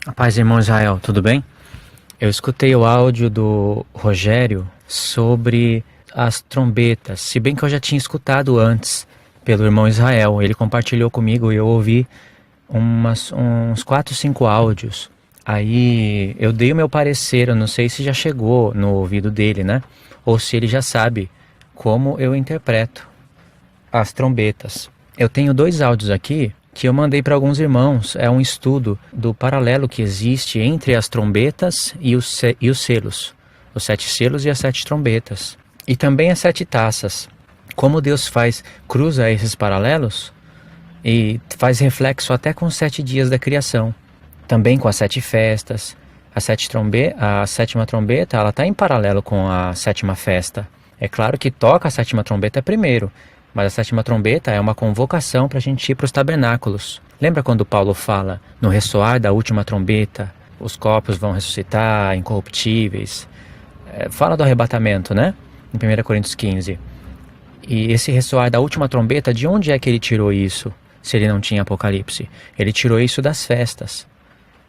A paz, irmão Israel, tudo bem? Eu escutei o áudio do Rogério sobre as trombetas, se bem que eu já tinha escutado antes pelo irmão Israel. Ele compartilhou comigo e eu ouvi uns 4, 5 áudios. Aí eu dei o meu parecer, eu não sei se já chegou no ouvido dele, né? Ou se ele já sabe como eu interpreto as trombetas. Eu tenho 2 áudios aqui que eu mandei para alguns irmãos. É um estudo do paralelo que existe entre as trombetas e os selos. Os 7 selos e as 7 trombetas. E também as 7 taças. Como Deus cruza esses paralelos e faz reflexo até com os 7 dias da criação. Também com as 7 festas. A 7ª trombeta, ela está em paralelo com a 7ª festa. É claro que toca a 7ª trombeta primeiro, mas a 7ª trombeta é uma convocação para a gente ir para os tabernáculos. Lembra quando Paulo fala, no ressoar da última trombeta, os corpos vão ressuscitar, incorruptíveis? Fala do arrebatamento, né? Em 1 Coríntios 15. E esse ressoar da última trombeta, de onde é que ele tirou isso, se ele não tinha Apocalipse? Ele tirou isso das festas.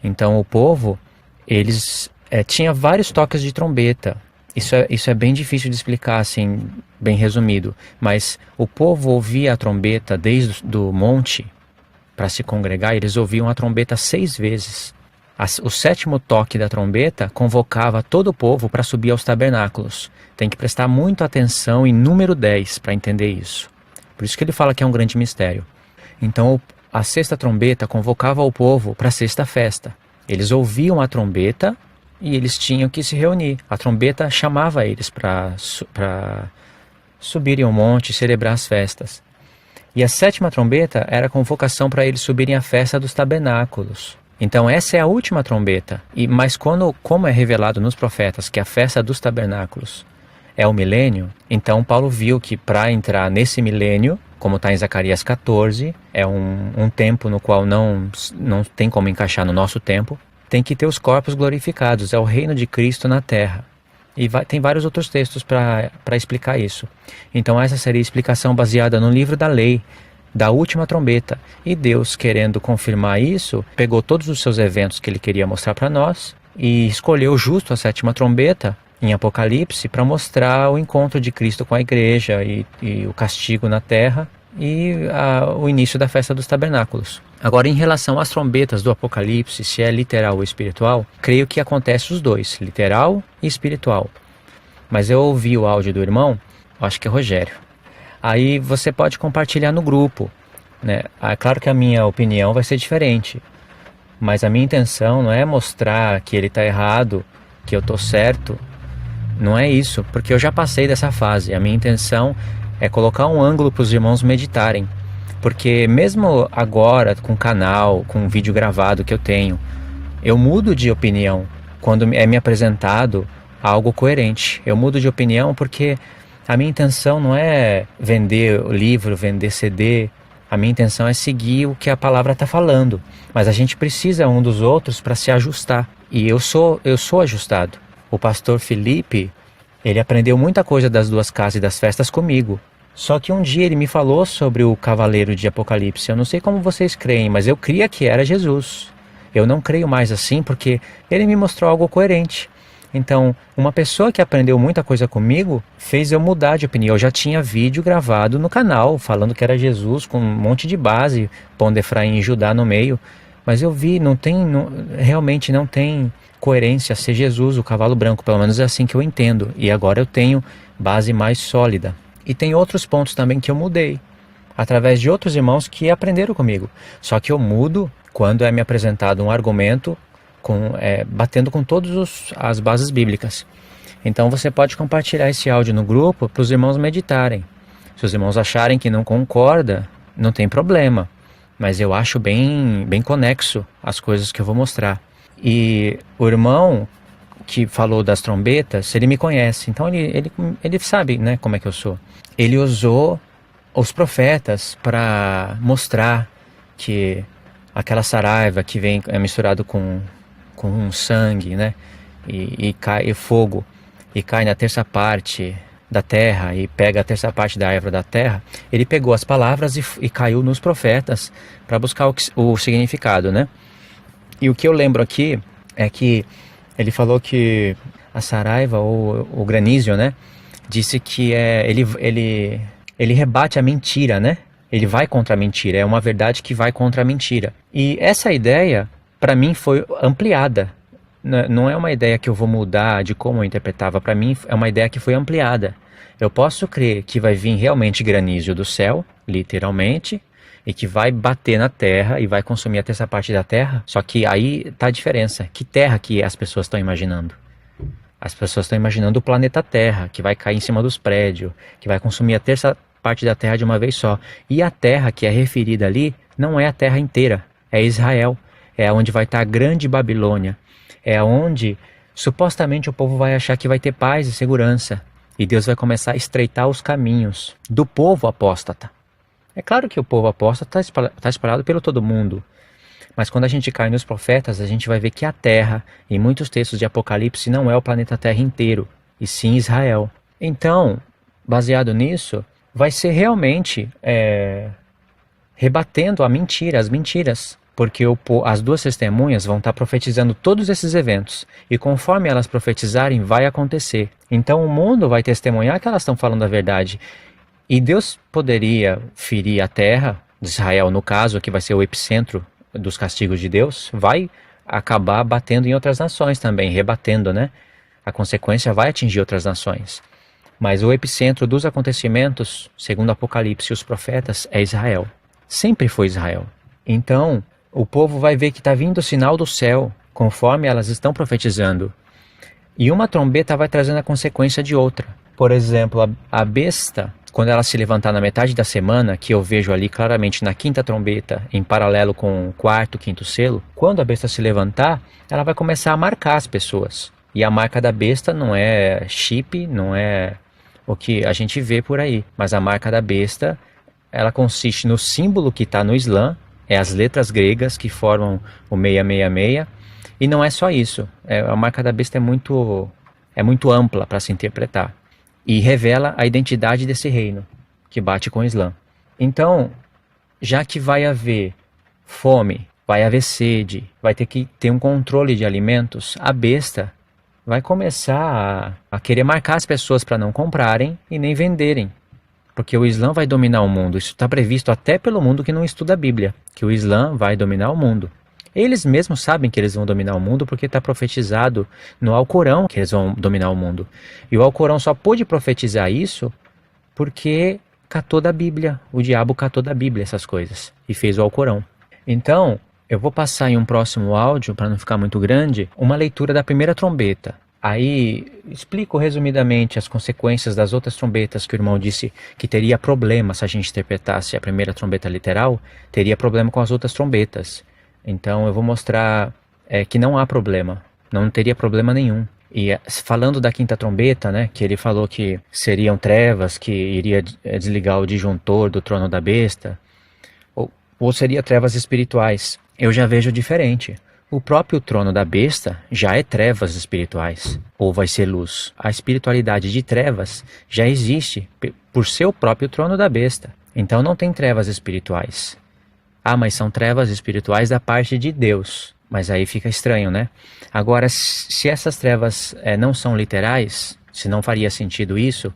Então o povo, eles tinha vários toques de trombeta. Isso é bem difícil de explicar, assim, bem resumido. Mas o povo ouvia a trombeta desde o monte para se congregar. Eles ouviam a trombeta 6 vezes. O 7º toque da trombeta convocava todo o povo para subir aos tabernáculos. Tem que prestar muita atenção em número 10 para entender isso. Por isso que ele fala que é um grande mistério. Então a 6ª trombeta convocava o povo para a 6ª festa. Eles ouviam a trombeta e eles tinham que se reunir. A trombeta chamava eles para subirem ao monte e celebrar as festas. E a 7ª trombeta era a convocação para eles subirem à festa dos tabernáculos. Então essa é a última trombeta. Mas como é revelado nos profetas que a festa dos tabernáculos é o milênio, então Paulo viu que para entrar nesse milênio, como está em Zacarias 14, é um tempo no qual não tem como encaixar no nosso tempo, tem que ter os corpos glorificados, é o reino de Cristo na terra. E tem vários outros textos para explicar isso. Então essa seria a explicação baseada no livro da lei, da última trombeta. E Deus, querendo confirmar isso, pegou todos os seus eventos que ele queria mostrar para nós e escolheu justo a 7ª trombeta, em Apocalipse, para mostrar o encontro de Cristo com a igreja e o castigo na terra e o início da festa dos tabernáculos. Agora, em relação às trombetas do Apocalipse, se é literal ou espiritual, creio que acontece os dois, literal e espiritual. Mas eu ouvi o áudio do irmão, acho que é Rogério. Aí você pode compartilhar no grupo, né? É claro que a minha opinião vai ser diferente, mas a minha intenção não é mostrar que ele está errado, que eu estou certo. Não é isso, porque eu já passei dessa fase. A minha intenção é colocar um ângulo para os irmãos meditarem. Porque mesmo agora, com o canal, com o vídeo gravado que eu tenho, eu mudo de opinião quando é me apresentado algo coerente. Eu mudo de opinião porque a minha intenção não é vender livro, vender CD. A minha intenção é seguir o que a palavra está falando. Mas a gente precisa um dos outros para se ajustar. E eu sou ajustado. O pastor Felipe, ele aprendeu muita coisa das 2 casas e das festas comigo. Só que um dia ele me falou sobre o cavaleiro de Apocalipse. Eu não sei como vocês creem, mas eu cria que era Jesus. Eu não creio mais assim porque ele me mostrou algo coerente. Então, uma pessoa que aprendeu muita coisa comigo fez eu mudar de opinião. Eu já tinha vídeo gravado no canal falando que era Jesus com um monte de base, pondo Efraim e Judá no meio. Mas eu vi, realmente não tem coerência ser Jesus, o cavalo branco. Pelo menos é assim que eu entendo. E agora eu tenho base mais sólida. E tem outros pontos também que eu mudei, através de outros irmãos que aprenderam comigo. Só que eu mudo quando é me apresentado um argumento batendo com todas as bases bíblicas. Então você pode compartilhar esse áudio no grupo para os irmãos meditarem. Se os irmãos acharem que não concorda, não tem problema. Mas eu acho bem conexo as coisas que eu vou mostrar. E o irmão que falou das trombetas, ele me conhece, então ele sabe, né, como é que eu sou. Ele usou os profetas para mostrar que aquela saraiva que é misturado com sangue, né, e cai fogo, e cai na 3ª parte da terra, e pega a 3ª parte da árvore da terra, ele pegou as palavras e caiu nos profetas para buscar o significado, né? E o que eu lembro aqui é que ele falou que a Saraiva, ou o Granísio, né, disse que ele rebate a mentira, né? Ele vai contra a mentira, é uma verdade que vai contra a mentira. E essa ideia, para mim, foi ampliada. Não é uma ideia que eu vou mudar de como eu interpretava. Para mim, é uma ideia que foi ampliada. Eu posso crer que vai vir realmente granízio do céu, literalmente, e que vai bater na terra e vai consumir a terça parte da terra. Só que aí está a diferença. Que terra que as pessoas estão imaginando? As pessoas estão imaginando o planeta Terra, que vai cair em cima dos prédios, que vai consumir a terça parte da terra de uma vez só. E a terra que é referida ali não é a terra inteira, é Israel. É onde vai estar a grande Babilônia. É onde supostamente o povo vai achar que vai ter paz e segurança. E Deus vai começar a estreitar os caminhos do povo apóstata. É claro que o povo apóstata está espalhado pelo todo mundo. Mas quando a gente cai nos profetas, a gente vai ver que a Terra, em muitos textos de Apocalipse, não é o planeta Terra inteiro, e sim Israel. Então, baseado nisso, vai ser realmente rebatendo as mentiras. Porque as duas testemunhas vão estar profetizando todos esses eventos. E conforme elas profetizarem, vai acontecer. Então o mundo vai testemunhar que elas estão falando a verdade. E Deus poderia ferir a terra, de Israel no caso, que vai ser o epicentro dos castigos de Deus, vai acabar batendo em outras nações também, rebatendo, né? A consequência vai atingir outras nações. Mas o epicentro dos acontecimentos, segundo o Apocalipse e os profetas, é Israel. Sempre foi Israel. Então, o povo vai ver que está vindo o sinal do céu, conforme elas estão profetizando. E uma trombeta vai trazendo a consequência de outra. Por exemplo, a besta, quando ela se levantar na metade da semana, que eu vejo ali claramente na quinta trombeta, em paralelo com o quarto, quinto selo, quando a besta se levantar, ela vai começar a marcar as pessoas. E a marca da besta não é chip, não é o que a gente vê por aí. Mas a marca da besta, ela consiste no símbolo que está no Islã, é as letras gregas que formam o 666. E não é só isso. A marca da besta é muito ampla para se interpretar. E revela a identidade desse reino, que bate com o Islã. Então, já que vai haver fome, vai haver sede, vai ter que ter um controle de alimentos, a besta vai começar a querer marcar as pessoas para não comprarem e nem venderem. Porque o Islã vai dominar o mundo. Isso está previsto até pelo mundo que não estuda a Bíblia, que o Islã vai dominar o mundo. Eles mesmos sabem que eles vão dominar o mundo porque está profetizado no Alcorão que eles vão dominar o mundo. E o Alcorão só pôde profetizar isso porque catou da Bíblia. O diabo catou da Bíblia essas coisas e fez o Alcorão. Então, eu vou passar em um próximo áudio, para não ficar muito grande, uma leitura da primeira trombeta. Aí explico resumidamente as consequências das outras trombetas que o irmão disse que teria problema se a gente interpretasse a primeira trombeta literal, teria problema com as outras trombetas. Então eu vou mostrar que não há problema, não teria problema nenhum. E falando da quinta trombeta, né, que ele falou que seriam trevas, que iria desligar o disjuntor do trono da besta, ou seria trevas espirituais. Eu já vejo diferente. O próprio trono da besta já é trevas espirituais, ou vai ser luz. A espiritualidade de trevas já existe por ser o próprio trono da besta. Então não tem trevas espirituais. Ah, mas são trevas espirituais da parte de Deus. Mas aí fica estranho, né? Agora, se essas trevas não são literais, se não faria sentido isso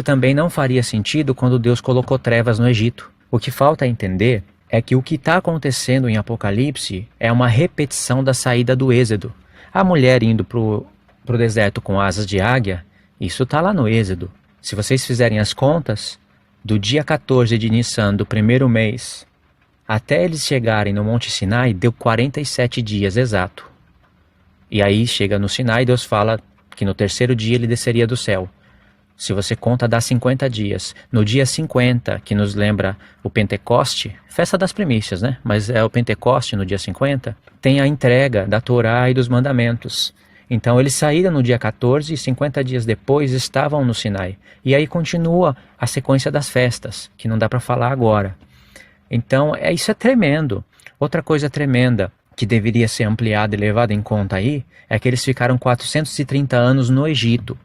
também não faria sentido quando Deus colocou trevas no Egito. O que falta entender é que o que está acontecendo em Apocalipse é uma repetição da saída do Êxodo. A mulher indo para o deserto com asas de águia, isso está lá no Êxodo. Se vocês fizerem as contas, do dia 14 de Nissan do primeiro mês até eles chegarem no Monte Sinai, deu 47 dias exato. E aí chega no Sinai, Deus fala que no terceiro dia ele desceria do céu. Se você conta, dá 50 dias. No dia 50, que nos lembra o Pentecoste, festa das primícias, né? Mas é o Pentecoste no dia 50, tem a entrega da Torá e dos mandamentos. Então eles saíram no dia 14 e 50 dias depois estavam no Sinai. E aí continua a sequência das festas, que não dá para falar agora. Então isso é tremendo. Outra coisa tremenda que deveria ser ampliada e levada em conta aí, é que eles ficaram 430 anos no Egito.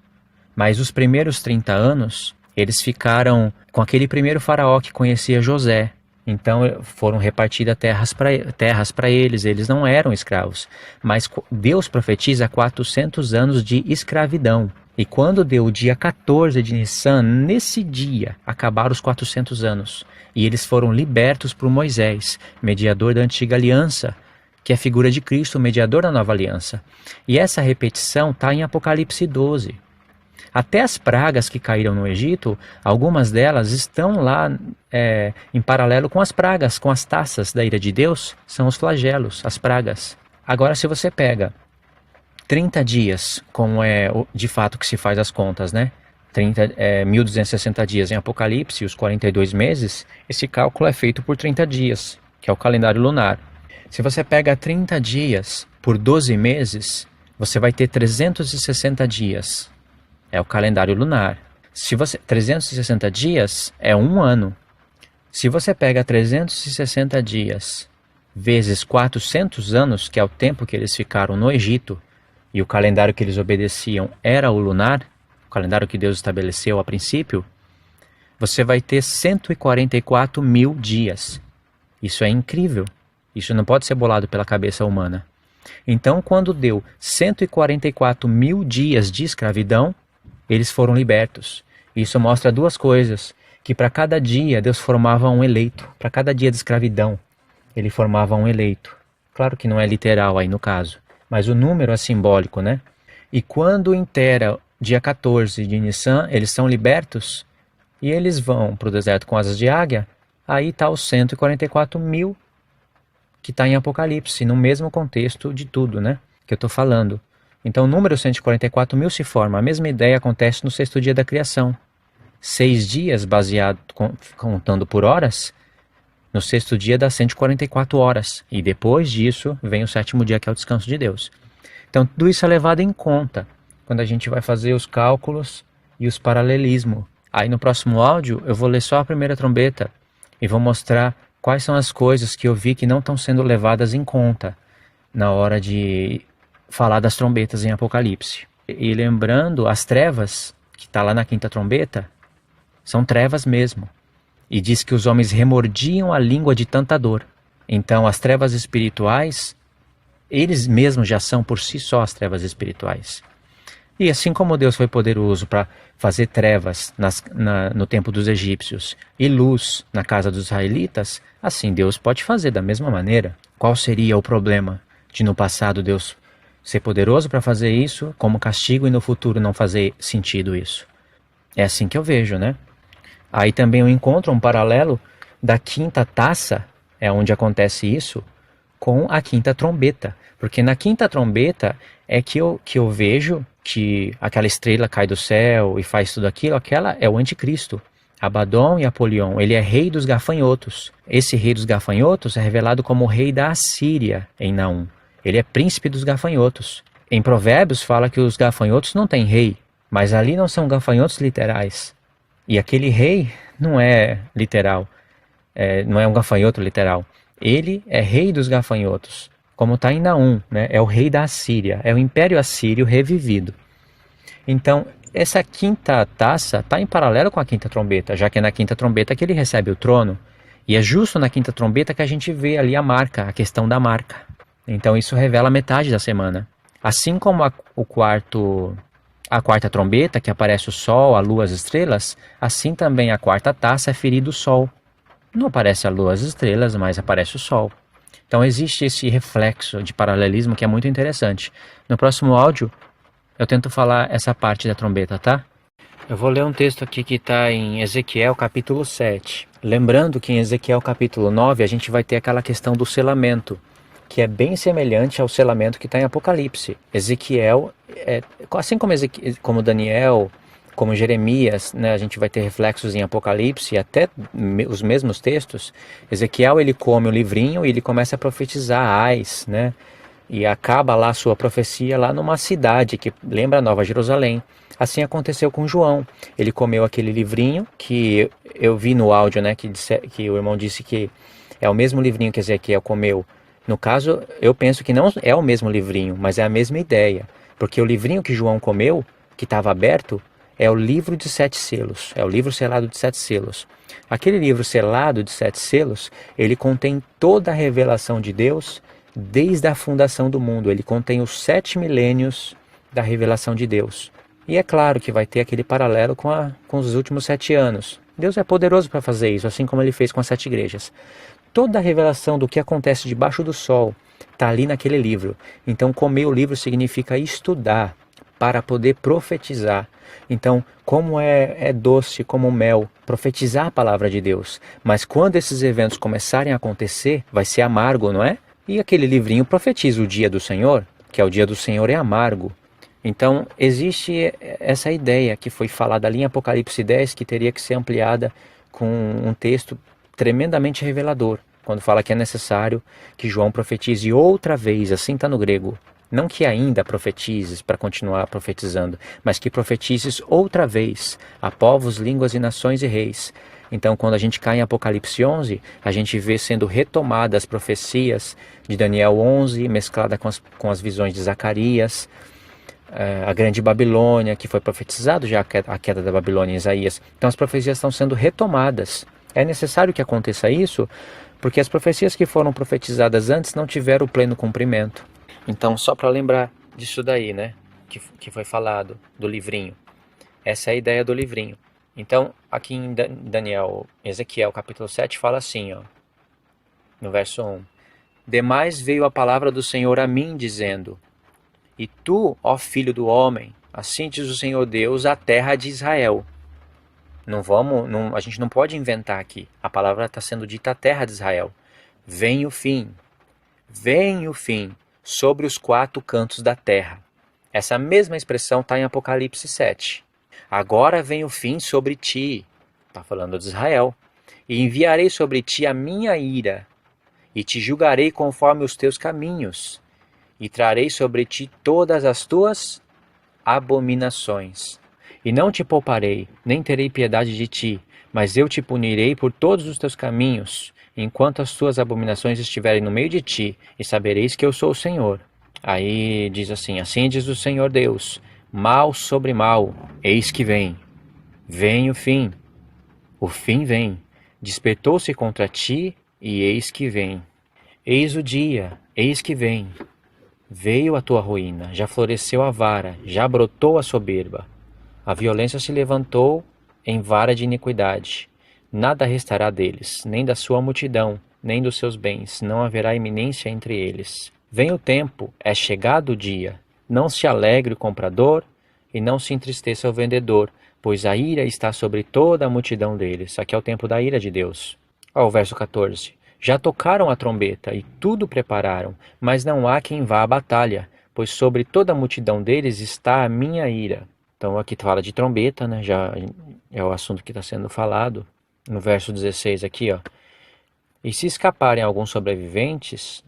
Mas os primeiros 30 anos, eles ficaram com aquele primeiro faraó que conhecia José. Então foram repartidas terras para eles, eles não eram escravos. Mas Deus profetiza 400 anos de escravidão. E quando deu o dia 14 de Nissan, nesse dia acabaram os 400 anos. E eles foram libertos por Moisés, mediador da antiga aliança, que é a figura de Cristo, mediador da nova aliança. E essa repetição está em Apocalipse 12. Até as pragas que caíram no Egito, algumas delas estão lá em paralelo com as pragas, com as taças da ira de Deus, são os flagelos, as pragas. Agora, se você pega 30 dias, como é de fato que se faz as contas, né? 1260 dias em Apocalipse e os 42 meses, esse cálculo é feito por 30 dias, que é o calendário lunar. Se você pega 30 dias por 12 meses, você vai ter 360 dias. É o calendário lunar. 360 dias é um ano. Se você pega 360 dias vezes 400 anos, que é o tempo que eles ficaram no Egito, e o calendário que eles obedeciam era o lunar, o calendário que Deus estabeleceu a princípio, você vai ter 144 mil dias. Isso é incrível. Isso não pode ser bolado pela cabeça humana. Então, quando deu 144 mil dias de escravidão, eles foram libertos. Isso mostra duas coisas, que para cada dia Deus formava um eleito. Para cada dia de escravidão, ele formava um eleito. Claro que não é literal aí no caso, mas o número é simbólico, né? E quando inteira dia 14 de Nissan, eles são libertos e eles vão para o deserto com asas de águia, aí está os 144 mil que está em Apocalipse, no mesmo contexto de tudo, né? Que eu estou falando. Então o número 144 mil se forma. A mesma ideia acontece no sexto dia da criação. 6 dias, contando por horas, no sexto dia dá 144 horas. E depois disso vem o sétimo dia, que é o descanso de Deus. Então tudo isso é levado em conta quando a gente vai fazer os cálculos e os paralelismos. Aí no próximo áudio eu vou ler só a primeira trombeta e vou mostrar quais são as coisas que eu vi que não estão sendo levadas em conta na hora de falar das trombetas em Apocalipse. E lembrando, as trevas, que está lá na quinta trombeta, são trevas mesmo. E diz que os homens remordiam a língua de tanta dor. Então as trevas espirituais, eles mesmos já são por si só as trevas espirituais. E assim como Deus foi poderoso para fazer trevas no tempo dos egípcios e luz na casa dos israelitas, assim Deus pode fazer da mesma maneira. Qual seria o problema de no passado Deus ser poderoso para fazer isso como castigo e no futuro não fazer sentido isso? É assim que eu vejo, né? Aí também eu encontro um paralelo da quinta taça, é onde acontece isso, com a quinta trombeta. Porque na quinta trombeta é que eu vejo que aquela estrela cai do céu e faz tudo aquilo, aquela é o anticristo. Abaddon e Apolion, ele é rei dos gafanhotos. Esse rei dos gafanhotos é revelado como o rei da Assíria em Naum. Ele é príncipe dos gafanhotos. Em Provérbios fala que os gafanhotos não têm rei, mas ali não são gafanhotos literais. E aquele rei não é literal, não é um gafanhoto literal. Ele é rei dos gafanhotos, como está em Naum, né? É o rei da Assíria, é o Império Assírio revivido. Então, essa quinta taça está em paralelo com a quinta trombeta, já que é na quinta trombeta que ele recebe o trono. E é justo na quinta trombeta que a gente vê ali a marca, a questão da marca. Então isso revela metade da semana. Assim como a quarta trombeta, que aparece o sol, a lua, as estrelas, assim também a quarta taça é ferido o sol. Não aparece a lua, as estrelas, mas aparece o sol. Então existe esse reflexo de paralelismo que é muito interessante. No próximo áudio eu tento falar essa parte da trombeta, tá? Eu vou ler um texto aqui que está em Ezequiel capítulo 7. Lembrando que em Ezequiel capítulo 9 a gente vai ter aquela questão do selamento, que é bem semelhante ao selamento que está em Apocalipse. Ezequiel, assim como Daniel, como Jeremias, né, a gente vai ter reflexos em Apocalipse, até os mesmos textos. Ezequiel, ele come o livrinho e ele começa a profetizar ais, né? E acaba lá a sua profecia lá numa cidade que lembra Nova Jerusalém. Assim aconteceu com João. Ele comeu aquele livrinho que eu vi no áudio, né, que o irmão disse que é o mesmo livrinho que Ezequiel comeu. No caso, eu penso que não é o mesmo livrinho, mas é a mesma ideia. Porque o livrinho que João comeu, que estava aberto, é o livro de 7 selos, é o livro selado de 7 selos. Aquele livro selado de 7 selos, ele contém toda a revelação de Deus desde a fundação do mundo. Ele contém os 7 milênios da revelação de Deus. E é claro que vai ter aquele paralelo com os últimos 7 anos. Deus é poderoso para fazer isso, assim como ele fez com as 7 igrejas. Toda a revelação do que acontece debaixo do sol está ali naquele livro. Então, comer o livro significa estudar para poder profetizar. Então, como é doce como mel profetizar a palavra de Deus. Mas quando esses eventos começarem a acontecer, vai ser amargo, não é? E aquele livrinho profetiza o dia do Senhor, que é o dia do Senhor é amargo. Então, existe essa ideia que foi falada ali em Apocalipse 10, que teria que ser ampliada com um texto tremendamente revelador, quando fala que é necessário que João profetize outra vez, assim está no grego. Não que ainda profetizes para continuar profetizando, mas que profetizes outra vez a povos, línguas e nações e reis. Então, quando a gente cai em Apocalipse 11, a gente vê sendo retomadas as profecias de Daniel 11, mesclada com as visões de Zacarias, a grande Babilônia, que foi profetizado já a queda da Babilônia em Isaías. Então as profecias estão sendo retomadas. É necessário que aconteça isso, porque as profecias que foram profetizadas antes não tiveram o pleno cumprimento. Então, só para lembrar disso daí, né, que foi falado, do livrinho. Essa é a ideia do livrinho. Então, aqui em Ezequiel capítulo 7, fala assim, ó, no verso 1. Demais veio a palavra do Senhor a mim, dizendo: E tu, ó filho do homem, assim diz o Senhor Deus, a terra de Israel. A gente não pode inventar aqui. A palavra está sendo dita a terra de Israel. Vem o fim sobre os 4 cantos da terra. Essa mesma expressão está em Apocalipse 7. Agora vem o fim sobre ti, está falando de Israel, e enviarei sobre ti a minha ira, e te julgarei conforme os teus caminhos, e trarei sobre ti todas as tuas abominações. E não te pouparei, nem terei piedade de ti, mas eu te punirei por todos os teus caminhos, enquanto as tuas abominações estiverem no meio de ti, e sabereis que eu sou o Senhor. Aí diz assim, assim diz o Senhor Deus, mal sobre mal, eis que vem. Vem o fim vem, despertou-se contra ti, e eis que vem. Eis o dia, eis que vem. Veio a tua ruína, já floresceu a vara, já brotou a soberba. A violência se levantou em vara de iniquidade. Nada restará deles, nem da sua multidão, nem dos seus bens, não haverá iminência entre eles. Vem o tempo, é chegado o dia. Não se alegre o comprador, e não se entristeça o vendedor, pois a ira está sobre toda a multidão deles. Aqui é o tempo da ira de Deus. Ó, o verso 14. Já tocaram a trombeta e tudo prepararam, mas não há quem vá à batalha, pois sobre toda a multidão deles está a minha ira. Então aqui fala de trombeta, né? Já é o assunto que está sendo falado. No verso 16 aqui, ó. E se escaparem alguns sobreviventes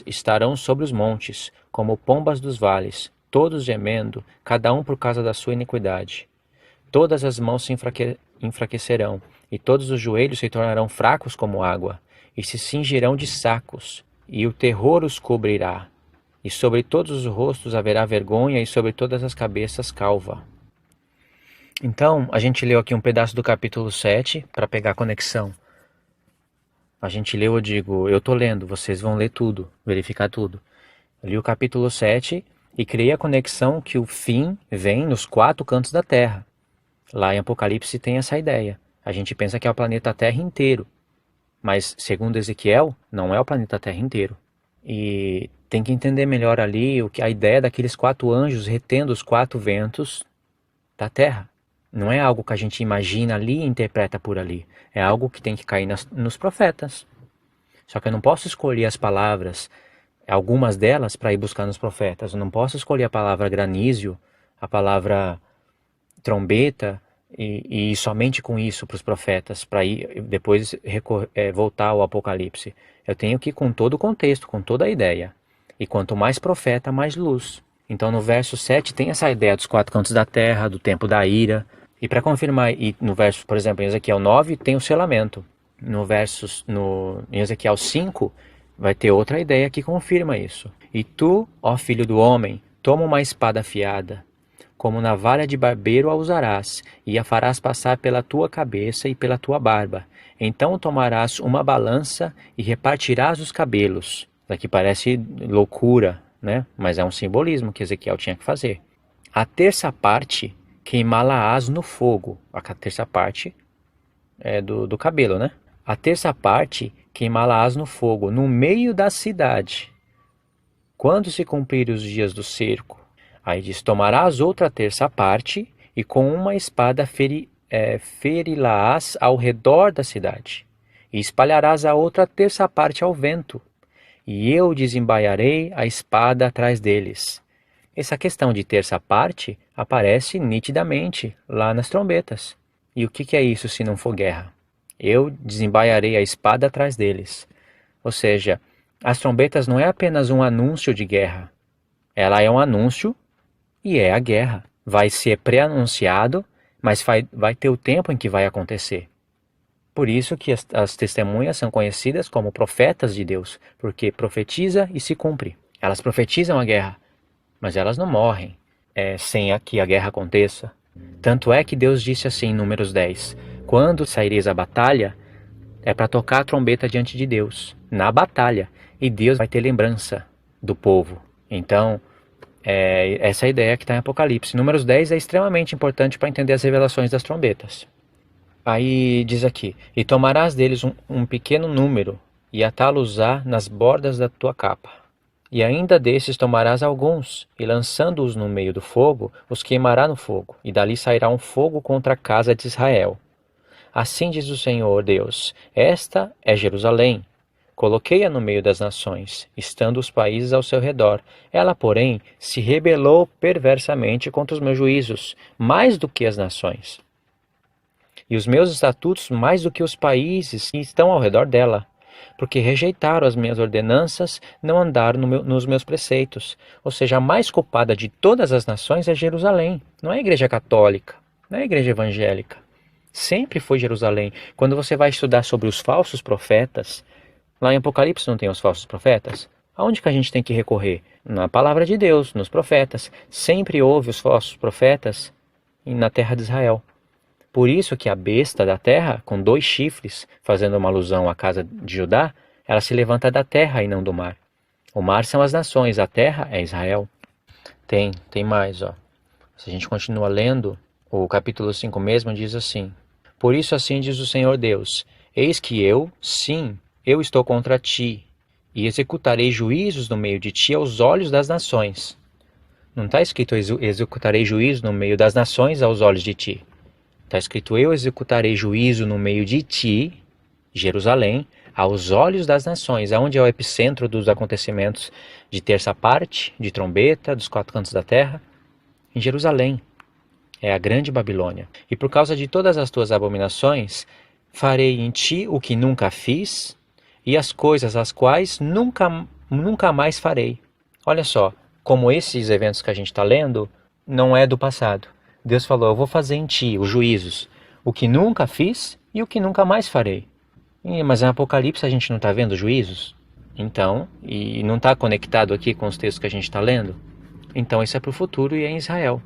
estarão sobre os montes, como pombas dos vales, todos gemendo, cada um por causa da sua iniquidade. Todas as mãos se enfraquecerão, e todos os joelhos se tornarão fracos como água, e se cingirão de sacos, e o terror os cobrirá. E sobre todos os rostos haverá vergonha, e sobre todas as cabeças calva. Então, a gente leu aqui um pedaço do capítulo 7, para pegar a conexão. A gente leu, eu estou lendo, vocês vão ler tudo, verificar tudo. Eu li o capítulo 7 e criei a conexão que o fim vem nos 4 cantos da Terra. Lá em Apocalipse tem essa ideia. A gente pensa que é o planeta Terra inteiro, mas segundo Ezequiel, não é o planeta Terra inteiro. E tem que entender melhor ali a ideia daqueles 4 anjos retendo os 4 ventos da Terra. Não é algo que a gente imagina ali e interpreta por ali. É algo que tem que cair nos profetas. Só que eu não posso escolher as palavras, algumas delas, para ir buscar nos profetas. Eu não posso escolher a palavra granízio, a palavra trombeta e ir somente com isso para os profetas, para ir depois voltar ao Apocalipse. Eu tenho que ir com todo o contexto, com toda a ideia. E quanto mais profeta, mais luz. Então no verso 7 tem essa ideia dos 4 cantos da terra, do tempo da ira. E para confirmar, e no verso, por exemplo, em Ezequiel 9 tem o selamento. Em Ezequiel 5 vai ter outra ideia que confirma isso. E tu, ó filho do homem, toma uma espada afiada, como navalha de barbeiro a usarás, e a farás passar pela tua cabeça e pela tua barba. Então tomarás uma balança e repartirás os cabelos. Daqui parece loucura, né? Mas é um simbolismo que Ezequiel tinha que fazer. A terça parte queimá-la-ás no fogo. A terça parte é do cabelo, né? A terça parte queimá-la-ás no fogo, no meio da cidade, quando se cumprir os dias do cerco. Aí diz, tomarás outra terça parte, e com uma espada feri-la-ás ao redor da cidade, e espalharás a outra terça parte ao vento, e eu desembaiarei a espada atrás deles. Essa questão de terça parte aparece nitidamente lá nas trombetas. E o que é isso se não for guerra? Eu desembaiarei a espada atrás deles. Ou seja, as trombetas não é apenas um anúncio de guerra. Ela é um anúncio e é a guerra. Vai ser pré-anunciado, mas vai ter o tempo em que vai acontecer. Por isso que as testemunhas são conhecidas como profetas de Deus, porque profetiza e se cumpre. Elas profetizam a guerra, mas elas não morrem sem que a guerra aconteça. Tanto é que Deus disse assim em Números 10, quando saireis à batalha, é para tocar a trombeta diante de Deus, na batalha, e Deus vai ter lembrança do povo. Então, essa é a ideia que está em Apocalipse. Números 10 é extremamente importante para entender as revelações das trombetas. Aí diz aqui, e tomarás deles um pequeno número, e atá-los-á nas bordas da tua capa. E ainda desses tomarás alguns, e lançando-os no meio do fogo, os queimará no fogo, e dali sairá um fogo contra a casa de Israel. Assim diz o Senhor Deus, esta é Jerusalém. Coloquei-a no meio das nações, estando os países ao seu redor. Ela, porém, se rebelou perversamente contra os meus juízos, mais do que as nações. E os meus estatutos mais do que os países que estão ao redor dela. Porque rejeitaram as minhas ordenanças, não andaram nos meus preceitos. Ou seja, a mais culpada de todas as nações é Jerusalém. Não é a igreja católica, não é a igreja evangélica. Sempre foi Jerusalém. Quando você vai estudar sobre os falsos profetas, lá em Apocalipse não tem os falsos profetas? Aonde que a gente tem que recorrer? Na palavra de Deus, nos profetas. Sempre houve os falsos profetas na terra de Israel. Por isso que a besta da terra, com 2 chifres, fazendo uma alusão à casa de Judá, ela se levanta da terra e não do mar. O mar são as nações, a terra é Israel. Tem mais, ó. Se a gente continua lendo, o capítulo 5 mesmo diz assim, por isso assim diz o Senhor Deus, eis que eu, sim, eu estou contra ti, e executarei juízos no meio de ti aos olhos das nações. Não está escrito executarei juízo no meio das nações aos olhos de ti. Está escrito, eu executarei juízo no meio de ti, Jerusalém, aos olhos das nações, aonde é o epicentro dos acontecimentos de terça parte, de trombeta, dos 4 cantos da terra, em Jerusalém. É a grande Babilônia. E por causa de todas as tuas abominações, farei em ti o que nunca fiz, e as coisas as quais nunca mais farei. Olha só, como esses eventos que a gente está lendo, não é do passado. Deus falou, eu vou fazer em ti os juízos, o que nunca fiz e o que nunca mais farei. Mas em Apocalipse a gente não está vendo juízos? Então, e não está conectado aqui com os textos que a gente está lendo? Então isso é para o futuro e é em Israel.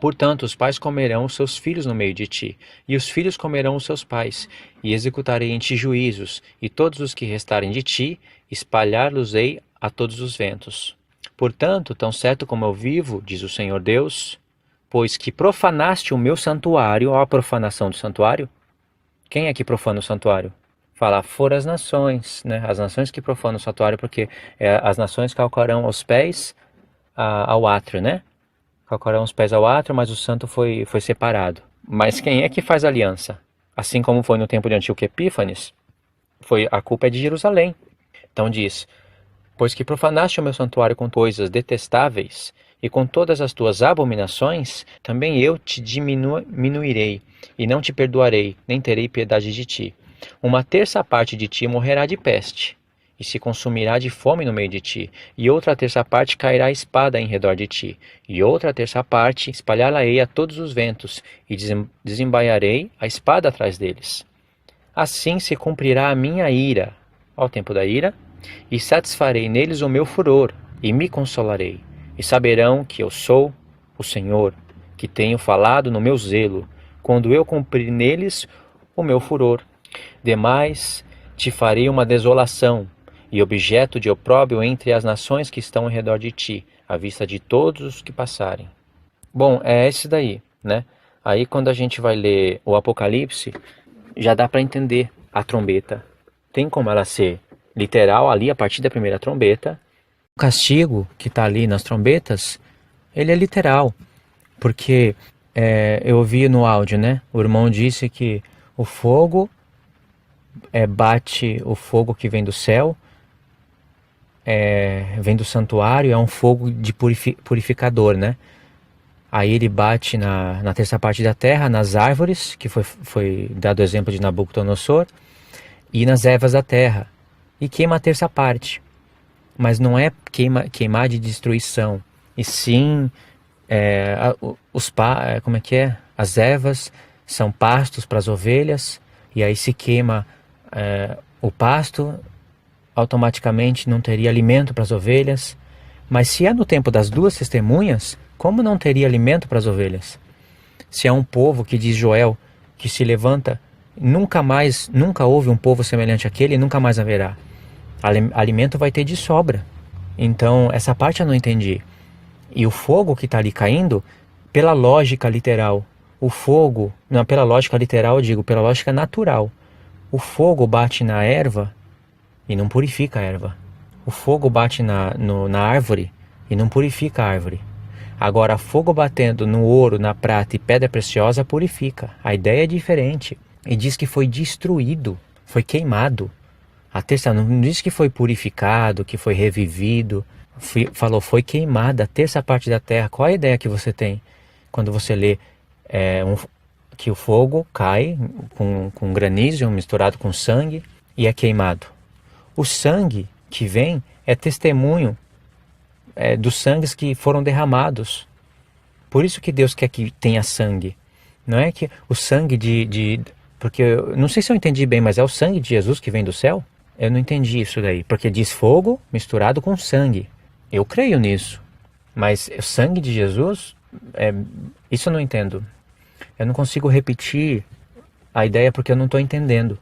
Portanto, os pais comerão os seus filhos no meio de ti, e os filhos comerão os seus pais, e executarei em ti juízos, e todos os que restarem de ti, espalhar-los-ei a todos os ventos. Portanto, tão certo como eu vivo, diz o Senhor Deus, pois que profanaste o meu santuário, a profanação do santuário. Quem é que profana o santuário? Fala, foram as nações, né? As nações que profanam o santuário, porque as nações calcarão aos pés ao átrio, né? Calcarão os pés ao átrio, mas o santo foi separado. Mas quem é que faz aliança? Assim como foi no tempo de Antíoco Epífanes, a culpa é de Jerusalém. Então diz, pois que profanaste o meu santuário com coisas detestáveis, e com todas as tuas abominações, também eu te diminuirei, e não te perdoarei, nem terei piedade de ti. Uma terça parte de ti morrerá de peste, e se consumirá de fome no meio de ti, e outra terça parte cairá a espada em redor de ti, e outra terça parte espalhá-la-ei a todos os ventos, e desembaiarei a espada atrás deles. Assim se cumprirá a minha ira, ao tempo da ira, e satisfarei neles o meu furor, e me consolarei, e saberão que eu sou o Senhor. que tenho falado no meu zelo, quando eu cumprir neles o meu furor. Demais, te farei uma desolação, e objeto de opróbrio entre as nações que estão ao redor de ti, à vista de todos os que passarem. Bom, é esse daí, né? Aí quando a gente vai ler o Apocalipse, já dá para entender a trombeta. Tem como ela ser literal ali a partir da primeira trombeta. O castigo que está ali nas trombetas, ele é literal, porque eu ouvi no áudio, né? O irmão disse que o fogo bate, o fogo que vem do céu, vem do santuário, é um fogo de purificador, né? Aí ele bate na terça parte da terra, nas árvores, que foi dado o exemplo de Nabucodonosor, e nas ervas da terra, e queima a terça parte. Mas não é queimar de destruição, e sim, como é que é? As ervas são pastos para as ovelhas, e aí se queima o pasto, automaticamente não teria alimento para as ovelhas. Mas se é no tempo das duas testemunhas, como não teria alimento para as ovelhas? Se é um povo que diz Joel, que se levanta, nunca houve um povo semelhante àquele e nunca mais haverá. Alimento vai ter de sobra. Então, essa parte eu não entendi. E o fogo que está ali caindo, pela lógica literal, o fogo, não pela lógica literal, eu digo, pela lógica natural, o fogo bate na erva e não purifica a erva. O fogo bate na árvore e não purifica a árvore. Agora, fogo batendo no ouro, na prata e pedra preciosa purifica. A ideia é diferente. E diz que foi destruído, foi queimado. A terça não diz que foi purificado, que foi revivido. Falou, foi queimada a terça parte da terra. Qual a ideia que você tem quando você lê que o fogo cai com granizo misturado com sangue e é queimado? O sangue que vem é testemunho dos sangues que foram derramados. Por isso que Deus quer que tenha sangue. Não é que o sangue porque eu não sei se eu entendi bem, mas é o sangue de Jesus que vem do céu? Eu não entendi isso daí, porque diz fogo misturado com sangue. Eu creio nisso, mas o sangue de Jesus, isso eu não entendo. Eu não consigo repetir a ideia porque eu não estou entendendo.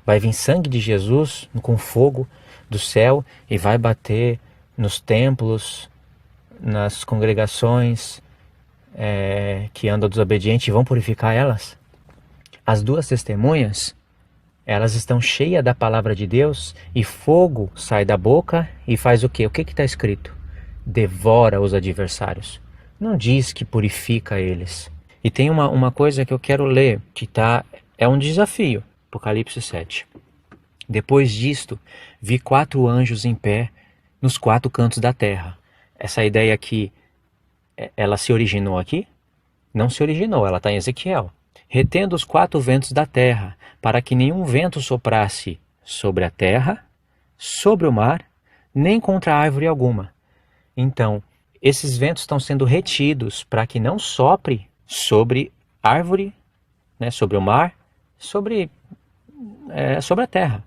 Vai vir sangue de Jesus com fogo do céu e vai bater nos templos, nas congregações que andam desobedientes e vão purificar elas. As duas testemunhas, elas estão cheias da palavra de Deus e fogo sai da boca e faz o quê? O que está escrito? Devora os adversários. Não diz que purifica eles. E tem uma coisa que eu quero ler, que é um desafio. Apocalipse 7. Depois disto, vi 4 anjos em pé nos 4 cantos da terra. Essa ideia aqui, ela se originou aqui? Não se originou, ela está em Ezequiel. Retendo os 4 ventos da terra, para que nenhum vento soprasse sobre a terra, sobre o mar, nem contra árvore alguma. Então, esses ventos estão sendo retidos para que não sopre sobre árvore, né, sobre o mar, sobre a terra.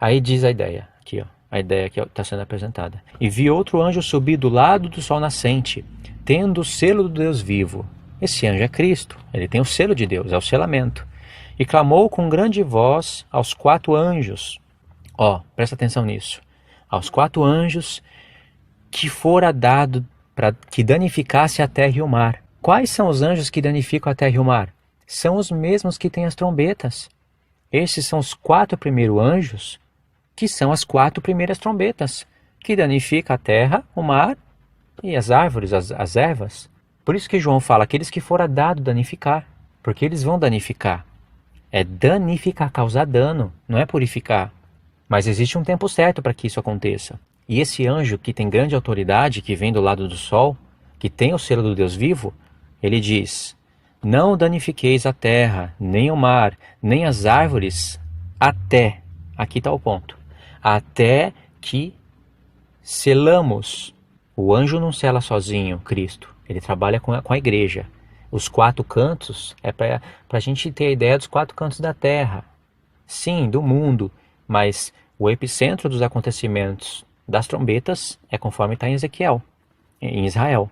Aí diz a ideia, aqui ó, a ideia que está sendo apresentada. E vi outro anjo subir do lado do sol nascente, tendo o selo do Deus vivo. Esse anjo é Cristo, ele tem o selo de Deus, é o selamento. E clamou com grande voz aos 4 anjos. Presta atenção nisso. Aos 4 anjos que fora dado para que danificasse a terra e o mar. Quais são os anjos que danificam a terra e o mar? São os mesmos que têm as trombetas. Esses são os 4 primeiros anjos, que são as 4 primeiras trombetas, que danificam a terra, o mar e as árvores, as ervas. Por isso que João fala, aqueles que fora dado danificar, porque eles vão danificar. É danificar, causar dano, não é purificar. Mas existe um tempo certo para que isso aconteça. E esse anjo que tem grande autoridade, que vem do lado do sol, que tem o selo do Deus vivo, ele diz, não danifiqueis a terra, nem o mar, nem as árvores, até, aqui está o ponto, até que selamos. O anjo não sela sozinho, Cristo, ele trabalha com a igreja. Os 4 cantos é para a gente ter a ideia dos 4 cantos da terra. Sim, do mundo, mas o epicentro dos acontecimentos das trombetas é conforme está em Ezequiel, em Israel.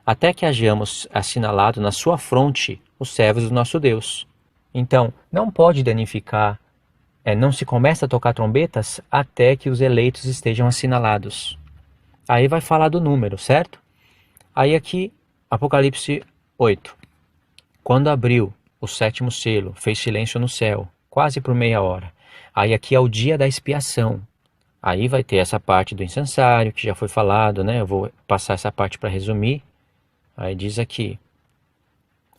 até que hajamos assinalado na sua fronte os servos do nosso Deus. Então, não pode danificar, não se começa a tocar trombetas até que os eleitos estejam assinalados. Aí vai falar do número, certo? Aí aqui, Apocalipse 8. Quando abriu o 7º selo, fez silêncio no céu, quase por meia hora. Aí aqui é o dia da expiação. Aí vai ter essa parte do incensário, que já foi falado, né? Eu vou passar essa parte para resumir. Aí diz aqui: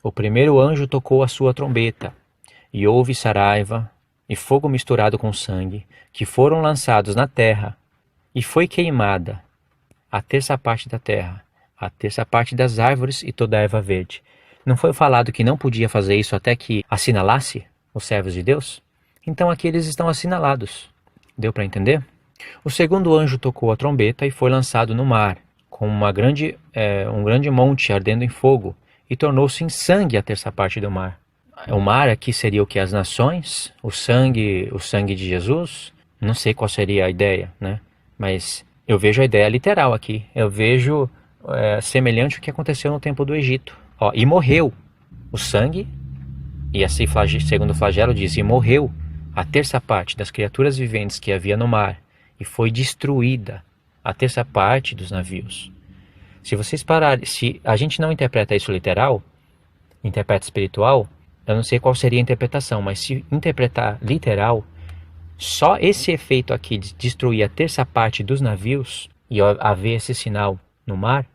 o primeiro anjo tocou a sua trombeta, e houve saraiva e fogo misturado com sangue, que foram lançados na terra, e foi queimada a terça parte da terra, a terça parte das árvores e toda a erva verde. Não foi falado que não podia fazer isso até que assinalasse os servos de Deus? Então aqui eles estão assinalados. Deu para entender? O segundo anjo tocou a trombeta e foi lançado no mar, com um grande monte ardendo em fogo, e tornou-se em sangue a terça parte do mar. O mar aqui seria o que? As nações? O sangue de Jesus? Não sei qual seria a ideia, né? Mas eu vejo a ideia literal aqui. Eu vejo semelhante ao que aconteceu no tempo do Egito. E morreu o sangue, e assim, segundo o flagelo diz, e morreu a terça parte das criaturas viventes que havia no mar, e foi destruída a terça parte dos navios. Se vocês pararem, se a gente não interpreta isso literal, interpreta espiritual, eu não sei qual seria a interpretação, mas se interpretar literal, só esse efeito aqui de destruir a terça parte dos navios e haver esse sinal no mar,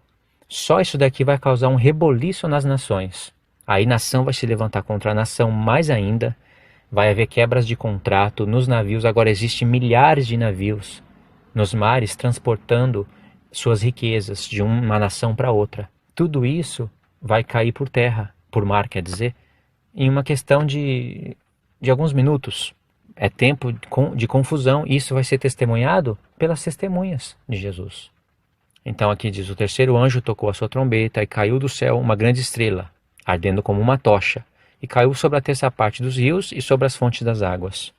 só isso daqui vai causar um reboliço nas nações. Aí nação vai se levantar contra a nação mais ainda, vai haver quebras de contrato nos navios. Agora existem milhares de navios nos mares transportando suas riquezas de uma nação para outra. Tudo isso vai cair por terra, por mar quer dizer, em uma questão de alguns minutos. É tempo de confusão, e isso vai ser testemunhado pelas testemunhas de Jesus. Então aqui diz: o terceiro anjo tocou a sua trombeta, e caiu do céu uma grande estrela, ardendo como uma tocha, e caiu sobre a terça parte dos rios e sobre as fontes das águas.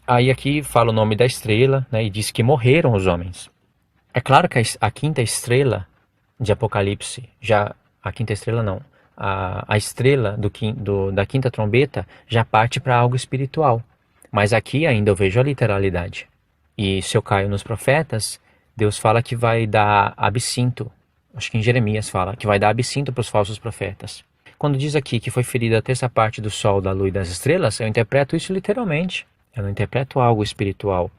Aí aqui fala o nome da estrela, né, e diz que morreram os homens. É claro que a quinta estrela de Apocalipse, a quinta estrela não, a estrela da quinta trombeta já parte para algo espiritual. Mas aqui ainda eu vejo a literalidade. E se eu caio nos profetas, Deus fala que vai dar absinto. Acho que em Jeremias fala que vai dar absinto para os falsos profetas. Quando diz aqui que foi ferida a terça parte do sol, da lua e das estrelas, eu interpreto isso literalmente. Eu não interpreto algo espiritual.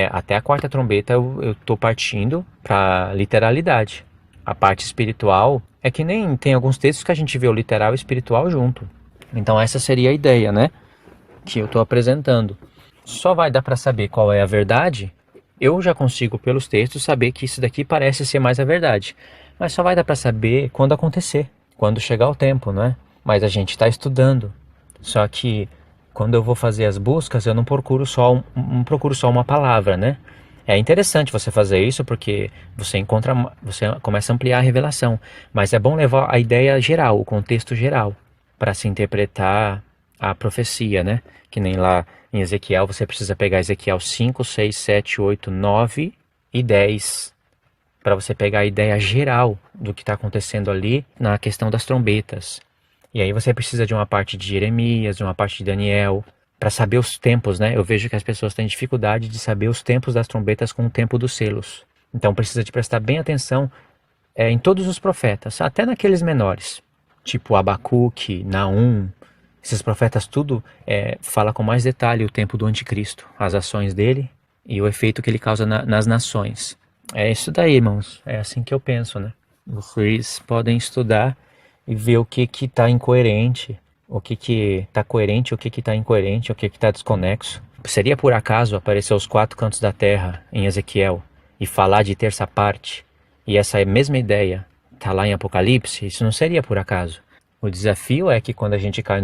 Até a quarta trombeta eu estou partindo para literalidade. A parte espiritual é que nem tem alguns textos que a gente vê o literal e o espiritual junto. Então essa seria a ideia, né, que eu estou apresentando. Só vai dar para saber qual é a verdade. Eu já consigo, pelos textos, saber que isso daqui parece ser mais a verdade. Mas só vai dar para saber quando acontecer, quando chegar o tempo, não é? Mas a gente está estudando. Só que quando eu vou fazer as buscas, eu não procuro só uma palavra, né? É interessante você fazer isso porque você começa a ampliar a revelação. Mas é bom levar a ideia geral, o contexto geral, para se interpretar a profecia, né? Que nem lá em Ezequiel, você precisa pegar Ezequiel 5, 6, 7, 8, 9 e 10, para você pegar a ideia geral do que está acontecendo ali na questão das trombetas. E aí você precisa de uma parte de Jeremias, de uma parte de Daniel, para saber os tempos, né? Eu vejo que as pessoas têm dificuldade de saber os tempos das trombetas com o tempo dos selos. Então precisa de prestar bem atenção em todos os profetas, até naqueles menores, tipo Abacuque, Naum. Esses profetas tudo fala com mais detalhe o tempo do anticristo, as ações dele e o efeito que ele causa nas nações. É isso daí, irmãos. É assim que eu penso, né? Vocês podem estudar e ver o que está incoerente, o que está coerente, o que está incoerente, o que está desconexo. Seria por acaso aparecer os 4 cantos da terra em Ezequiel e falar de terça parte, e essa mesma ideia está lá em Apocalipse? Isso não seria por acaso. O desafio é que quando a gente cai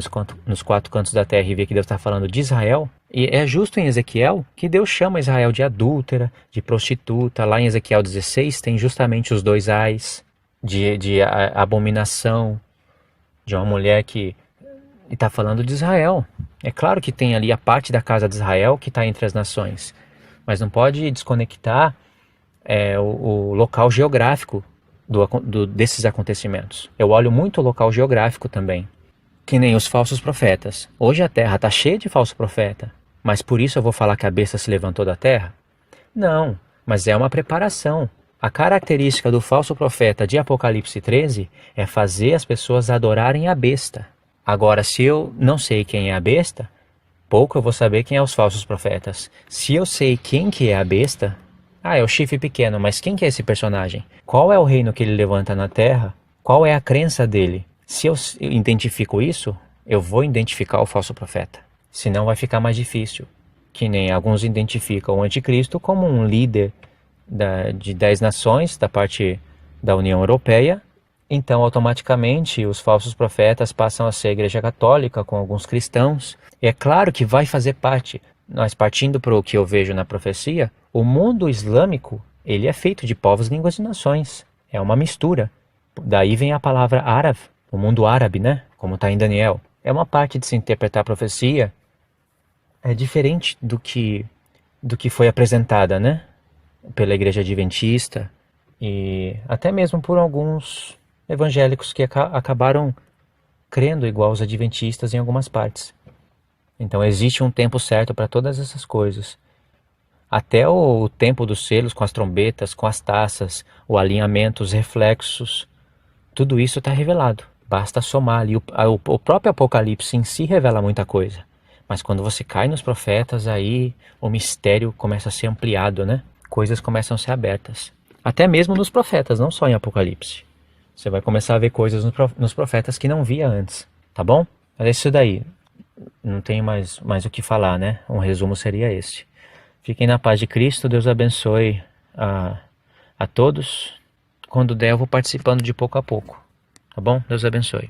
nos 4 cantos da terra e vê que Deus está falando de Israel, e é justo em Ezequiel que Deus chama Israel de adúltera, de prostituta. Lá em Ezequiel 16 tem justamente os 2 ais de abominação, de uma mulher que está falando de Israel. É claro que tem ali a parte da casa de Israel que está entre as nações, mas não pode desconectar o local geográfico desses acontecimentos. Eu olho muito o local geográfico também, que nem os falsos profetas. Hoje a terra está cheia de falso profeta, mas por isso eu vou falar que a besta se levantou da terra? Não, mas é uma preparação. A característica do falso profeta de Apocalipse 13 é fazer as pessoas adorarem a besta. Agora, se eu não sei quem é a besta, pouco eu vou saber quem é os falsos profetas. Se eu sei quem que é a besta, é o chifre pequeno, mas quem que é esse personagem? Qual é o reino que ele levanta na terra? Qual é a crença dele? Se eu identifico isso, eu vou identificar o falso profeta. Senão vai ficar mais difícil. Que nem alguns identificam o anticristo como um líder de 10 nações, da parte da União Europeia. Então, automaticamente, os falsos profetas passam a ser a Igreja Católica com alguns cristãos. E é claro que vai fazer parte. Nós partindo para o que eu vejo na profecia, o mundo islâmico, ele é feito de povos, línguas e nações. É uma mistura. Daí vem a palavra árabe, o mundo árabe, né? Como está em Daniel. É uma parte de se interpretar a profecia, é diferente do que foi apresentada, né? Pela Igreja Adventista e até mesmo por alguns evangélicos que acabaram crendo igual os adventistas em algumas partes. Então existe um tempo certo para todas essas coisas. Até o tempo dos selos, com as trombetas, com as taças, o alinhamento, os reflexos, tudo isso está revelado. Basta somar ali. O próprio Apocalipse em si revela muita coisa. Mas quando você cai nos profetas, aí o mistério começa a ser ampliado, né? Coisas começam a ser abertas. Até mesmo nos profetas, não só em Apocalipse. Você vai começar a ver coisas nos profetas que não via antes, tá bom? Mas é isso daí. Não tenho mais o que falar, né? Um resumo seria esse. Fiquem na paz de Cristo, Deus abençoe a todos. Quando der, eu vou participando de pouco a pouco, tá bom? Deus abençoe.